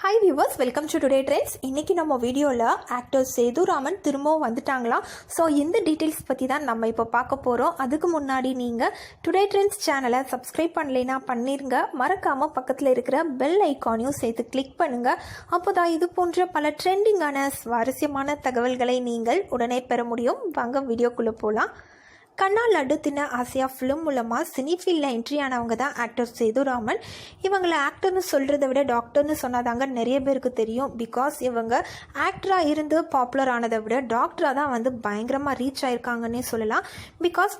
Hi viewers, welcome to today trends. இன்றைக்கி நம்ம வீடியோவில் ஆக்டர் சேதுராமன் திரும்பவும் வந்துட்டாங்களாம். ஸோ இந்த டீட்டெயில்ஸ் பற்றி தான் நம்ம இப்போ பார்க்க போகிறோம். அதுக்கு முன்னாடி நீங்கள் டுடே ட்ரெண்ட்ஸ் சேனலை சப்ஸ்கிரைப் பண்ணலைன்னா பண்ணிருங்க. மறக்காமல் பக்கத்தில் இருக்கிற பெல் ஐக்கானையும் சேர்த்து கிளிக் பண்ணுங்கள். அப்போ தான் இது போன்ற பல ட்ரெண்டிங்கான சுவாரஸ்யமான தகவல்களை நீங்கள் உடனே பெற முடியும். வாங்க வீடியோக்குள்ளே போகலாம். கண்ணா லட்டு தின்ன ஆசியா ஃபிலிம் மூலமாக சினி ஃபீல்டில் என்ட்ரி ஆனவங்க தான் ஆக்டர் சேதுராமன். இவங்களை ஆக்டர்னு சொல்கிறத விட டாக்டர்னு சொன்னாதாங்க நிறைய பேருக்கு தெரியும். பிகாஸ் இவங்க ஆக்டராக இருந்து பாப்புலர் ஆனதை விட டாக்டராக தான் வந்து பயங்கரமாக ரீச் ஆயிருக்காங்கன்னே சொல்லலாம். பிகாஸ்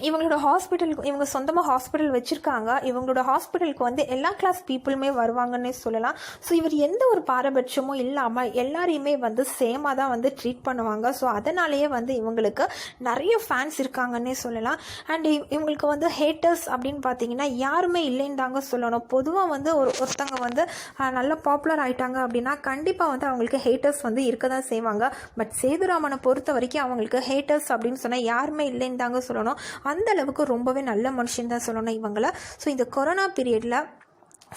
இவங்களோட ஹாஸ்பிட்டலுக்கு இவங்க சொந்தமாக ஹாஸ்பிட்டல் வச்சுருக்காங்க. இவங்களோட ஹாஸ்பிட்டலுக்கு வந்து எல்லா கிளாஸ் பீப்புளுமே வருவாங்கன்னே சொல்லலாம். ஸோ இவர் எந்த ஒரு பாரபட்சமும் இல்லாமல் எல்லாரையுமே வந்து சேமாக தான் வந்து ட்ரீட் பண்ணுவாங்க. ஸோ அதனாலேயே வந்து இவங்களுக்கு நிறைய ஃபேன்ஸ் இருக்காங்கன்னே சொல்லலாம். அண்ட் இவங்களுக்கு வந்து ஹேட்டர்ஸ் அப்படின்னு பார்த்தீங்கன்னா யாருமே இல்லைன்னு தாங்க சொல்லணும். பொதுவாக வந்து ஒருத்தங்க வந்து நல்லா பாப்புலர் ஆகிட்டாங்க அப்படின்னா கண்டிப்பாக வந்து அவங்களுக்கு ஹேட்டர்ஸ் வந்து இருக்க தான் செய்வாங்க. பட் சேதுராமனை பொறுத்த வரைக்கும் அவங்களுக்கு ஹேட்டர்ஸ் அப்படின்னு சொன்னால் யாருமே இல்லைன்னு தாங்க சொல்லணும். அந்த அளவுக்கு ரொம்பவே நல்ல மனுஷன் தான் சொல்லணும் இவங்கள. ஸோ இந்த கொரோனா பீரியடில்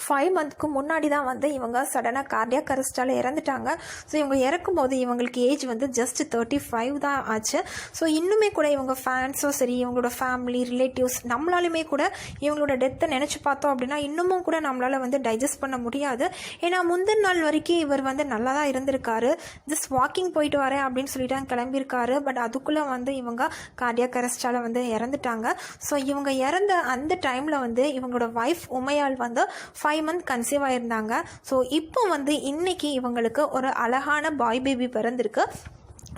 5 மந்த்க்கு முன்னாடி தான் வந்து இவங்க சடனாக கார்டியாக் அரெஸ்டால் இறந்துட்டாங்க. ஸோ இவங்க இறக்கும்போது இவங்களுக்கு ஏஜ் வந்து ஜஸ்ட் 35 தான் ஆச்சு. ஸோ இன்னுமே கூட இவங்க ஃபேன்ஸும் சரி, இவங்களோட ஃபேமிலி ரிலேட்டிவ்ஸ் நம்மளாலுமே கூட இவங்களோட டெத்தை நினச்சி பார்த்தோம் அப்படின்னா இன்னமும் கூட நம்மளால் வந்து டைஜஸ்ட் பண்ண முடியாது. ஏன்னா முந்தின நாள் வரைக்கும் இவர் வந்து நல்லா தான் இருந்திருக்காரு. ஜஸ்ட் வாக்கிங் போயிட்டு வரேன் அப்படின்னு சொல்லிட்டு கிளம்பியிருக்காரு. பட் அதுக்குள்ளே வந்து இவங்க கார்டியாக் அரெஸ்டால் வந்து இறந்துட்டாங்க. ஸோ இவங்க இறந்த அந்த டைமில் வந்து இவங்களோட ஒய்ஃப் உமையால் வந்து 5 மந்த் கன்சீவ் ஆயிருந்தாங்க. ஸோ இப்போ வந்து இன்னைக்கு இவங்களுக்கு ஒரு அழகான பாய் பேபி பிறந்திருக்கு.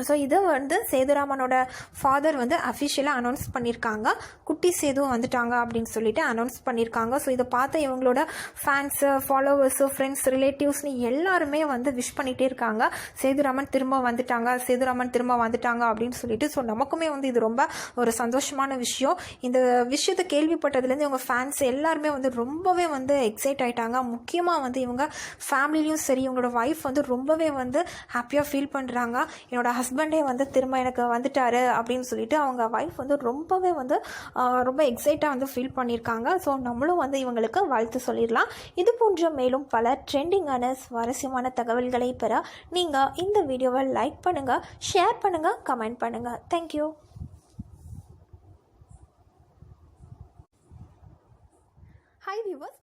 ஸோ இதை வந்து சேதுராமனோட ஃபாதர் வந்து அஃபிஷியலாக அனௌன்ஸ் பண்ணியிருக்காங்க. குட்டி சேது வந்துட்டாங்க அப்படின்னு சொல்லிட்டு அனௌன்ஸ் பண்ணியிருக்காங்க. ஸோ இதை பார்த்து இவங்களோட ஃபேன்ஸு, ஃபாலோவர்ஸு, ஃப்ரெண்ட்ஸ், ரிலேட்டிவ்ஸ்னு எல்லாருமே வந்து விஷ் பண்ணிகிட்டே இருக்காங்க. சேதுராமன் திரும்ப வந்துட்டாங்க, சேதுராமன் திரும்ப வந்துட்டாங்க அப்படின்னு சொல்லிட்டு. ஸோ நமக்குமே வந்து இது ரொம்ப ஒரு சந்தோஷமான விஷயம். இந்த விஷயத்தை கேள்விப்பட்டதுலேருந்து இவங்க ஃபேன்ஸ் எல்லாருமே வந்து ரொம்பவே வந்து எக்ஸைட் ஆகிட்டாங்க. முக்கியமாக வந்து இவங்க ஃபேமிலிலையும் சரி, இவங்களோட ஒய்ஃப் வந்து ரொம்பவே வந்து ஹாப்பியாக ஃபீல் பண்ணுறாங்க. என்னோட ஹஸ்பண்டே வந்து திரும்ப எனக்கு வந்துட்டாரு அப்படின்னு சொல்லிட்டு அவங்க ஒய்ஃப் வந்து ரொம்பவே வந்து ரொம்ப எக்ஸைட்டாக வந்து ஃபீல் பண்ணியிருக்காங்க. ஸோ நம்மளும் வந்து இவங்களுக்கு வாழ்த்து சொல்லிடலாம். இது போன்ற மேலும் பல ட்ரெண்டிங்கான சுவாரஸ்யமான தகவல்களை பெற நீங்கள் இந்த வீடியோவை லைக் பண்ணுங்கள், ஷேர் பண்ணுங்கள், கமெண்ட் பண்ணுங்கள். தேங்க்யூ. Hi viewers.